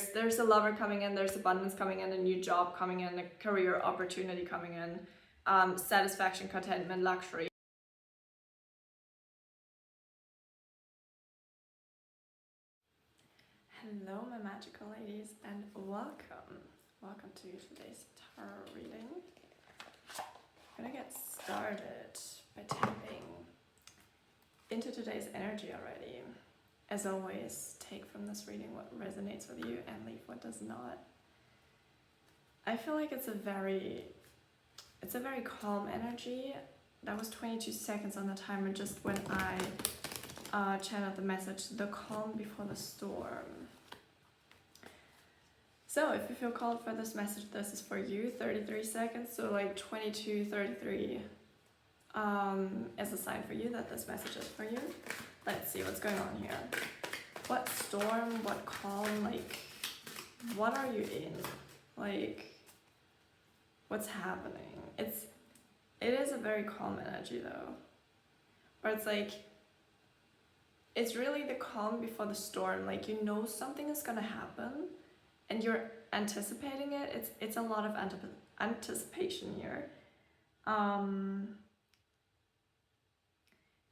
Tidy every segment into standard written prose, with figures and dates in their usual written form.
there's a lover coming in, there's abundance coming in, a new job coming in, a career opportunity coming in, satisfaction, contentment, luxury. Hello, my magical ladies, and welcome. Welcome to today's tarot reading. I'm gonna get started by tapping into today's energy already. As always, take from this reading what resonates with you and leave what does not. I feel like it's a very calm energy. That was 22 seconds on the timer just when I channeled the message, the calm before the storm. So if you feel called for this message, this is for you. 33 seconds, so like 22, 33 is a sign for you that this message is for you. Let's see what's going on here. What storm, what calm, like, what are you in? Like, what's happening? It is a very calm energy though. But it's like, it's really the calm before the storm. Like, you know something is gonna happen and you're anticipating it. It's a lot of anticipation here.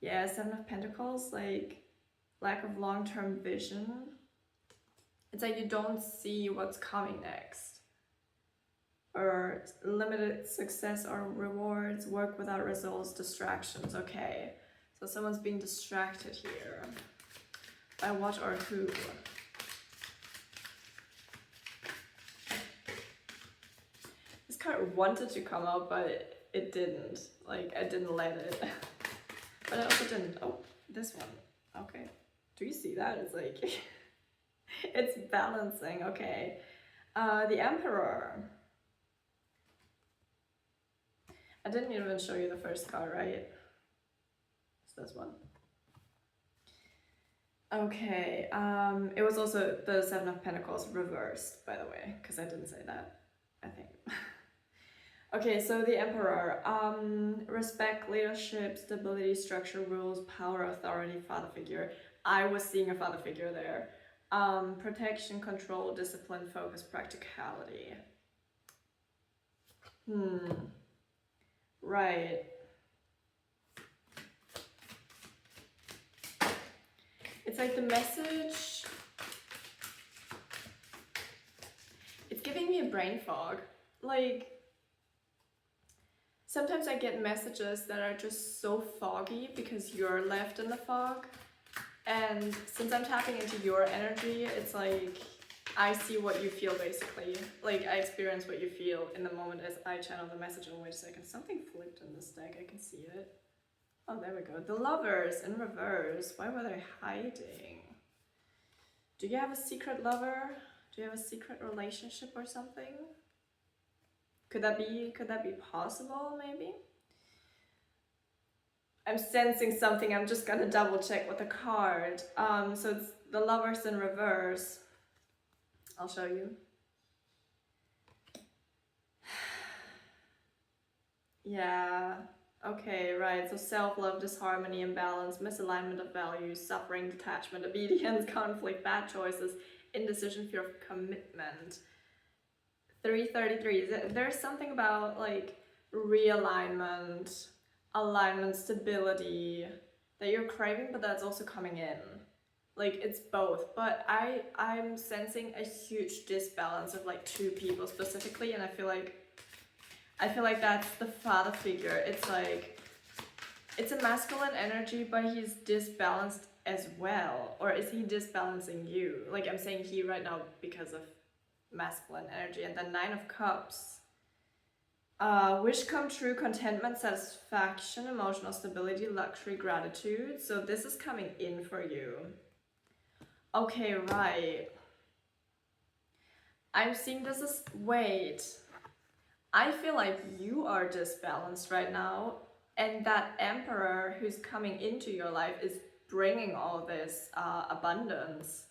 Yeah, Seven of Pentacles, like lack of long-term vision. It's like you don't see what's coming next. Or limited success or rewards, work without results, distractions. Okay, so someone's being distracted here. By what or who? This card wanted to come out, but it didn't. Like, I didn't let it. But I also didn't. Oh, this one. Okay. Do you see that? It's like, it's balancing. Okay. The Emperor. I didn't even show you the first card, right? It's this one. Okay. It was also the Seven of Pentacles reversed, by the way, because I didn't say that, I think. Okay, so the Emperor, respect, leadership, stability, structure, rules, power, authority, father figure. I was seeing a father figure there. Protection, control, discipline, focus, practicality. Right. It's like the message, it's giving me a brain fog. Like, sometimes I get messages that are just so foggy because you're left in the fog. And since I'm tapping into your energy, it's like I see what you feel basically. Like, I experience what you feel in the moment as I channel the message. Oh, wait a second, something flipped in this deck, I can see it. Oh, there we go. The Lovers in reverse. Why were they hiding? Do you have a secret lover? Do you have a secret relationship or something? Could that be possible, maybe? I'm sensing something. I'm just gonna double check with the card. So it's the Lovers in reverse. I'll show you. Yeah. Okay, right. So self-love, disharmony, imbalance, misalignment of values, suffering, detachment, obedience, conflict, bad choices, indecision, fear of commitment. 333. There's something about like realignment, alignment, stability that you're craving, but that's also coming in. Like, it's both. But I'm sensing a huge disbalance of like two people specifically, and I feel like that's the father figure. It's like, it's a masculine energy, but he's disbalanced as well. Or is he disbalancing you? Like, I'm saying he right now because of masculine energy. And then 9 of Cups. Wish come true, contentment, satisfaction, emotional stability, luxury, gratitude. So this is coming in for you. Okay, right. I'm seeing this as, wait. I feel like you are disbalanced right now, and that Emperor who's coming into your life is bringing all this abundance,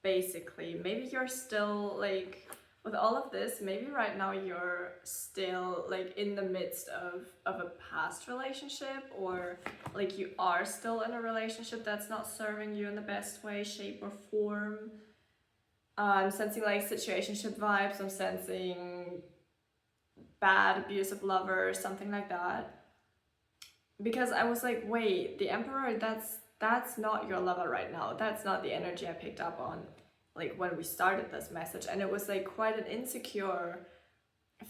basically. Maybe you're still like, with all of this, maybe right now you're still like in the midst of a past relationship, or like you are still in a relationship that's not serving you in the best way, shape or form. I'm sensing like situationship vibes. I'm sensing bad abusive lover, something like that. Because I was like, wait, the Emperor, that's not your lover right now. That's not the energy I picked up on, like when we started this message. And it was like quite an insecure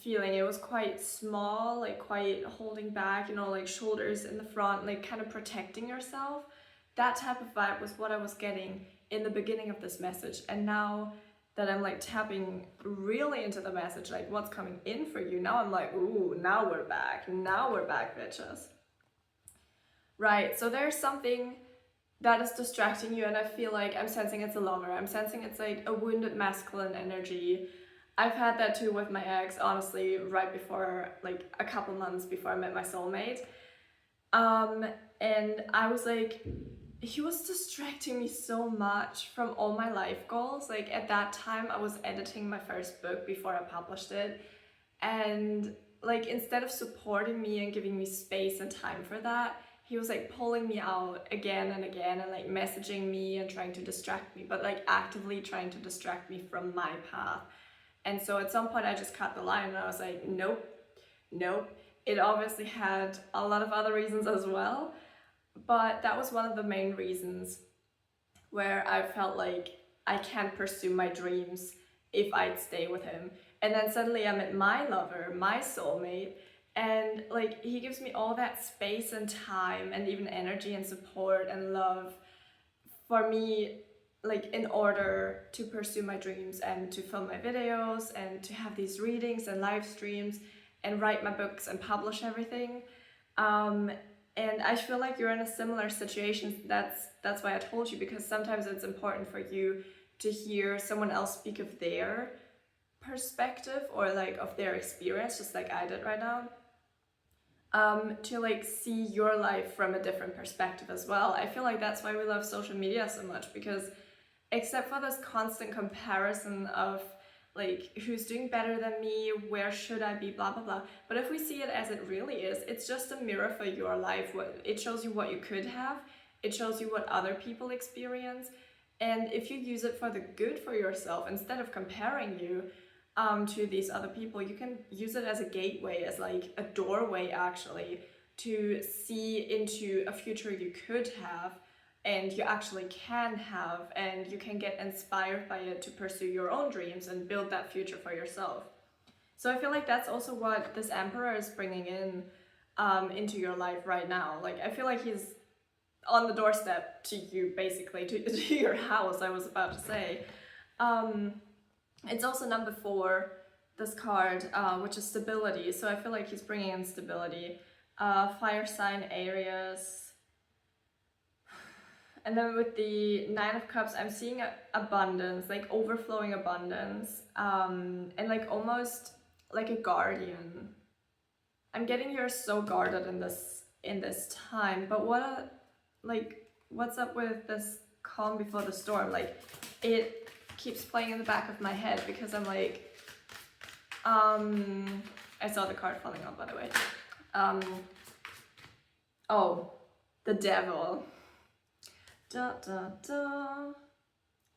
feeling. It was quite small, like quite holding back, you know, like shoulders in the front, like kind of protecting yourself. That type of vibe was what I was getting in the beginning of this message. And now that I'm like tapping really into the message, like what's coming in for you, now I'm like, ooh, now we're back, bitches. Right, so there's something that is distracting you, and I feel like I'm sensing it's a lover. I'm sensing it's like a wounded masculine energy. I've had that too with my ex, honestly, right before, like a couple months before I met my soulmate. And I was like, he was distracting me so much from all my life goals. Like at that time, I was editing my first book before I published it. And like instead of supporting me and giving me space and time for that, he was like pulling me out again and again and like messaging me and trying to distract me, but like actively trying to distract me from my path. And so at some point I just cut the line and I was like, nope, nope. It obviously had a lot of other reasons as well, but that was one of the main reasons where I felt like I can't pursue my dreams if I'd stay with him. And then suddenly I met my lover, my soulmate, and like he gives me all that space and time and even energy and support and love for me, like in order to pursue my dreams and to film my videos and to have these readings and live streams and write my books and publish everything. And I feel like you're in a similar situation. That's why I told you, because sometimes it's important for you to hear someone else speak of their perspective or like of their experience, just like I did right now. To like see your life from a different perspective as well. I feel like that's why we love social media so much, because except for this constant comparison of like who's doing better than me, where should I be, blah blah blah, but if we see it as it really is, it's just a mirror for your life. It shows you what you could have, it shows you what other people experience, and if you use it for the good for yourself instead of comparing you to these other people, you can use it as a gateway, as like a doorway actually, to see into a future you could have and you actually can have, and you can get inspired by it to pursue your own dreams and build that future for yourself. So I feel like that's also what this Emperor is bringing in into your life right now. Like I feel like he's on the doorstep to you, basically, to your house, I was about to say. It's also number 4, this card, which is stability. So I feel like he's bringing in stability. Fire sign areas. And then with the 9 of Cups, I'm seeing abundance, like overflowing abundance, and like almost like a guardian. I'm getting you're so guarded in this time, but what's up with this calm before the storm? Like it keeps playing in the back of my head because I'm like, I saw the card falling off, by the way. Oh, the devil. Da, da, da.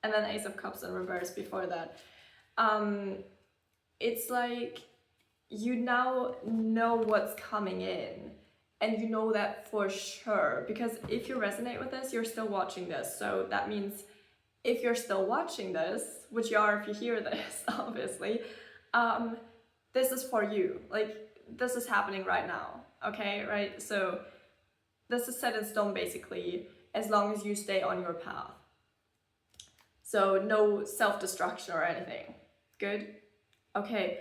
And then Ace of Cups in reverse before that. It's like you now know what's coming in, and you know that for sure, because if you resonate with this, you're still watching this. So that means if you're still watching this, which you are if you hear this, obviously, this is for you. Like this is happening right now, okay, right? So this is set in stone basically, as long as you stay on your path. So no self-destruction or anything. Good? Okay.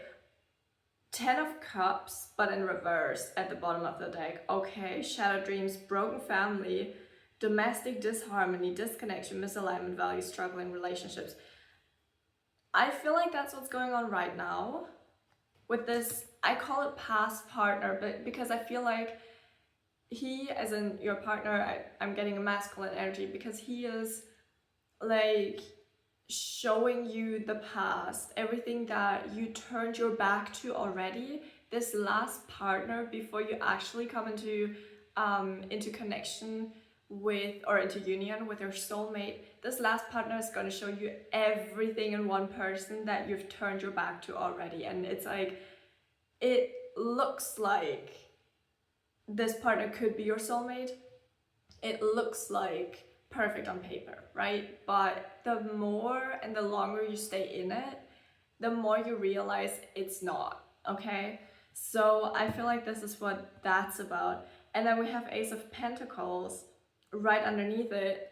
10 of Cups, but in reverse at the bottom of the deck. Okay, shattered dreams, broken family, domestic disharmony, disconnection, misalignment, values, struggling relationships. I feel like that's what's going on right now with this. I call it past partner, but because I feel like he, as in your partner, I'm getting a masculine energy, because he is like showing you the past, everything that you turned your back to already, this last partner before you actually come into connection with, or into union with your soulmate, this last partner is going to show you everything in one person that you've turned your back to already. And it's like, it looks like this partner could be your soulmate. It looks like perfect on paper, right? But the more and the longer you stay in it, the more you realize it's not, okay? So I feel like this is what that's about. And then we have Ace of Pentacles right underneath it,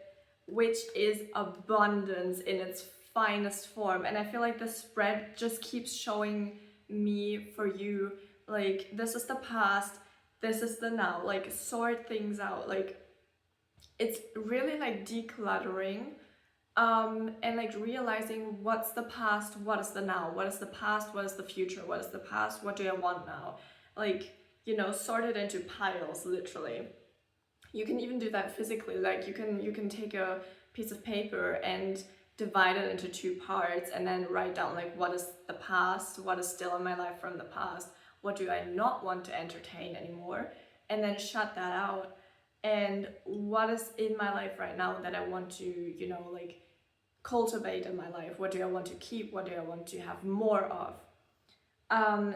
which is abundance in its finest form. And I feel like the spread just keeps showing me for you, like, this is the past, this is the now, like, sort things out. Like, it's really like decluttering, and like realizing what's the past, what is the now, what is the past, what is the future, what is the past, what do I want now, like, you know, sort it into piles, literally. You can even do that physically, like you can take a piece of paper and divide it into two parts and then write down, like, what is the past, what is still in my life from the past, what do I not want to entertain anymore, and then shut that out. And what is in my life right now that I want to, you know, like, cultivate in my life? What do I want to keep? What do I want to have more of?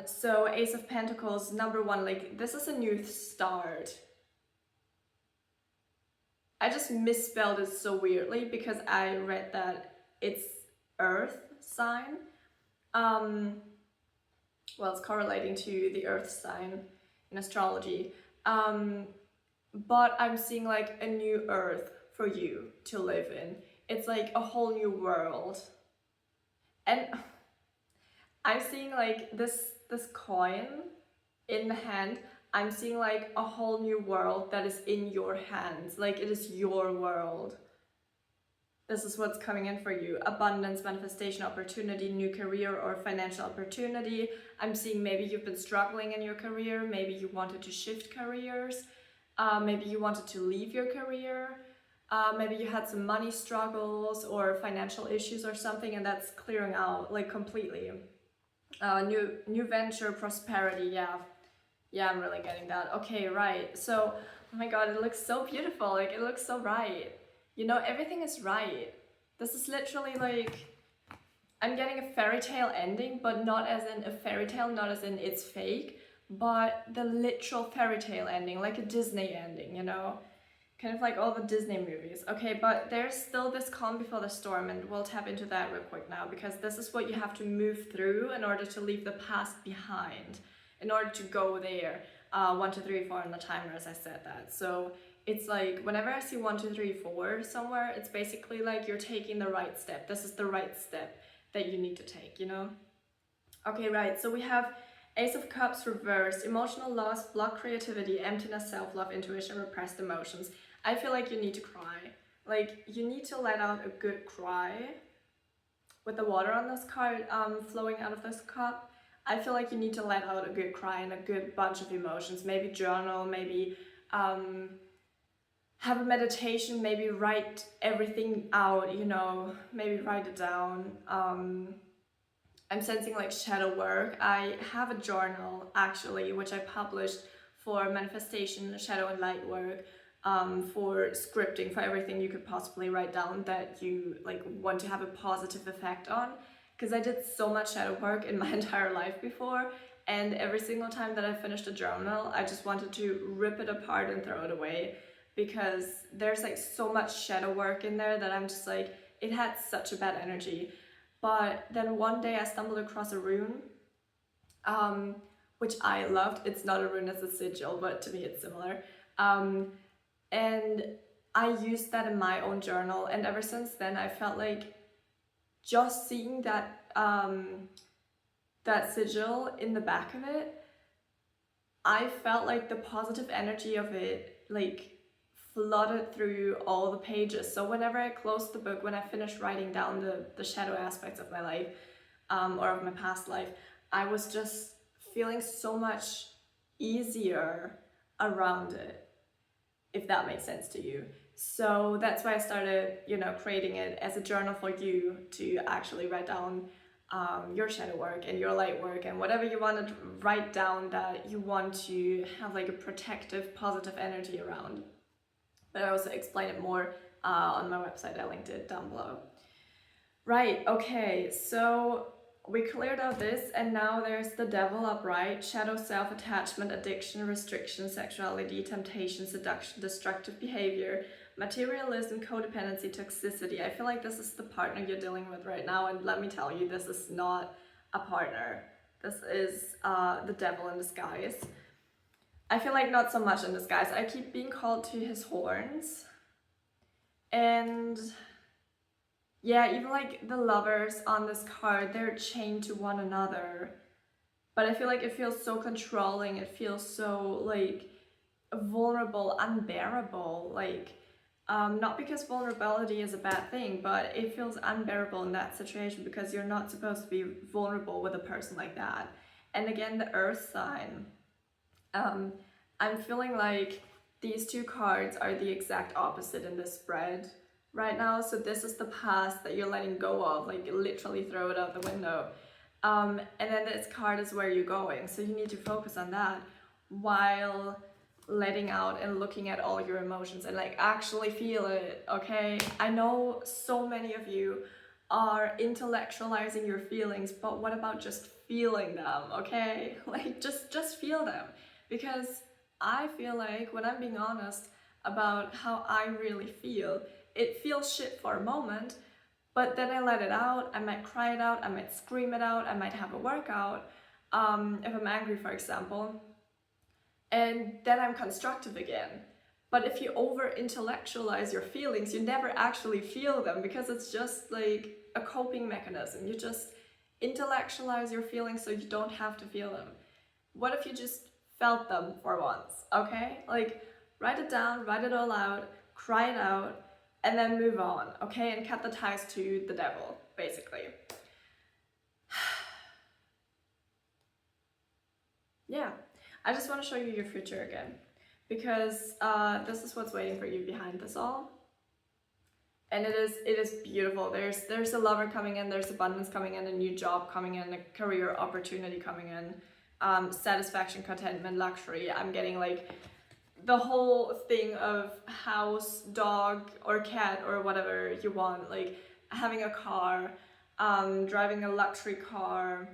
So Ace of Pentacles, number one, like, this is a new start. I just misspelled it so weirdly because I read that it's Earth sign. Well, it's correlating to the Earth sign in astrology. But I'm seeing like a new Earth for you to live in. It's like a whole new world. And I'm seeing like this coin in the hand. I'm seeing like a whole new world that is in your hands. Like, it is your world. This is what's coming in for you. Abundance, manifestation, opportunity, new career or financial opportunity. I'm seeing maybe you've been struggling in your career. Maybe you wanted to shift careers. Maybe you wanted to leave your career. Maybe you had some money struggles or financial issues or something, and that's clearing out, like, completely. New venture, prosperity, yeah, I'm really getting that. Okay, right. So, oh my god, it looks so beautiful. Like, it looks so right. You know, everything is right. This is literally like, I'm getting a fairy tale ending, but not as in a fairy tale, not as in it's fake, but the literal fairy tale ending, like a Disney ending, you know? Kind of like all the Disney movies. Okay, but there's still this calm before the storm, and we'll tap into that real quick now, because this is what you have to move through in order to leave the past behind, in order to go there. 1, 2, 3, 4 on the timer, as I said that. So it's like, whenever I see 1, 2, 3, 4 somewhere, it's basically like you're taking the right step. This is the right step that you need to take, you know? Okay, right, so we have Ace of Cups reversed, emotional loss, blocked creativity, emptiness, self-love, intuition, repressed emotions. I feel like you need to cry. Like, you need to let out a good cry. With the water on this card flowing out of this cup, I feel like you need to let out a good cry and a good bunch of emotions. Maybe journal, maybe have a meditation, maybe write everything out, you know, maybe write it down. I'm sensing like shadow work. I have a journal actually, which I published for manifestation, shadow and light work, for scripting, for everything you could possibly write down that you like want to have a positive effect on. Because I did so much shadow work in my entire life before, and every single time that I finished a journal, I just wanted to rip it apart and throw it away, because there's like so much shadow work in there that I'm just like, it had such a bad energy. But then one day I stumbled across a rune, which I loved. It's not a rune, it's a sigil, but to me it's similar. And I used that in my own journal, and ever since then I felt like just seeing that that sigil in the back of it, I felt like the positive energy of it like flooded through all the pages. So whenever I closed the book, when I finished writing down the shadow aspects of my life, or of my past life, I was just feeling so much easier around it, if that makes sense to you. So that's why I started, you know, creating it as a journal for you to actually write down your shadow work and your light work and whatever you want to write down that you want to have like a protective, positive energy around. but I also explain it more on my website. I linked it down below. Right, okay, so we cleared out this, and now there's the devil upright: shadow, self-attachment, addiction, restriction, sexuality, temptation, seduction, destructive behavior, materialism, codependency, toxicity. I feel like this is the partner you're dealing with right now, and let me tell you, this is not a partner. This is the devil in disguise. I feel like not so much in disguise. I keep being called to his horns. And yeah, even like the lovers on this card, they're chained to one another. But I feel like it feels so controlling. It feels so like vulnerable, unbearable. Like, not because vulnerability is a bad thing, but it feels unbearable in that situation because you're not supposed to be vulnerable with a person like that. And again, the earth sign. I'm feeling like these two cards are the exact opposite in this spread right now. So this is the past that you're letting go of, like literally throw it out the window. And then this card is where you're going. So you need to focus on that while letting out and looking at all your emotions and like actually feel it, okay? I know so many of you are intellectualizing your feelings, but what about just feeling them, okay? Like just feel them. Because I feel like when I'm being honest about how I really feel, it feels shit for a moment, but then I let it out. I might cry it out, I might scream it out, I might have a workout, if I'm angry, for example, and then I'm constructive again. But if you over intellectualize your feelings, you never actually feel them because it's just like a coping mechanism. You just intellectualize your feelings so you don't have to feel them. What if you just felt them for once, okay? Like, write it down, write it all out, cry it out, and then move on, okay? And cut the ties to the devil, basically. Yeah, I just want to show you your future again, because this is what's waiting for you behind this all. And it is beautiful. There's a lover coming in, there's abundance coming in, a new job coming in, a career opportunity coming in, satisfaction, contentment, luxury. I'm getting like the whole thing of house, dog, or cat, or whatever you want, like having a car, driving a luxury car,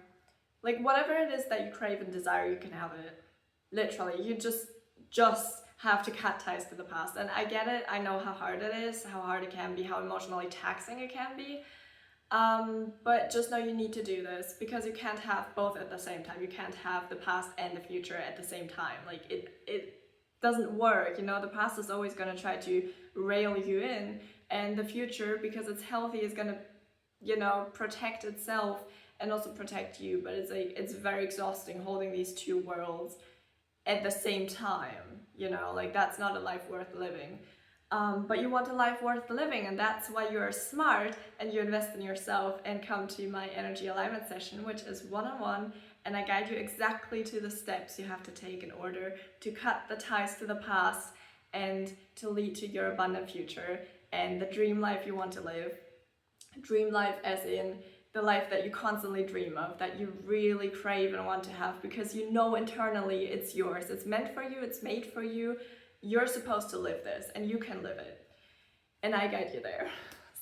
like whatever it is that you crave and desire, you can have it. Literally, you just have to cut ties to the past. And I get it, I know how hard it is, how hard it can be, how emotionally taxing it can be. But just know you need to do this because you can't have both at the same time. You can't have the past and the future at the same time. Like it doesn't work, you know. The past is always going to try to rail you in, and the future, because it's healthy, is going to, you know, protect itself and also protect you. But it's very exhausting holding these two worlds at the same time, you know, like that's not a life worth living. But you want a life worth living, and that's why you're smart and you invest in yourself and come to my energy alignment session, which is one-on-one, and I guide you exactly to the steps you have to take in order to cut the ties to the past and to lead to your abundant future and the dream life you want to live. Dream life as in the life that you constantly dream of, that you really crave and want to have, because you know internally it's yours, it's meant for you, it's made for you. You're supposed to live this and you can live it, and I guide you there.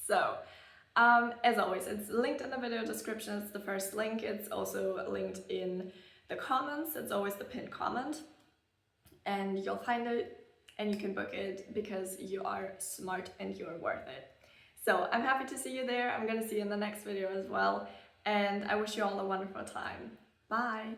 So as always, it's linked in the video description. It's the first link. It's also linked in the comments. It's always the pinned comment, and you'll find it and you can book it because you are smart and you're worth it. So I'm happy to see you there. I'm gonna see you in the next video as well, and I wish you all a wonderful time. Bye.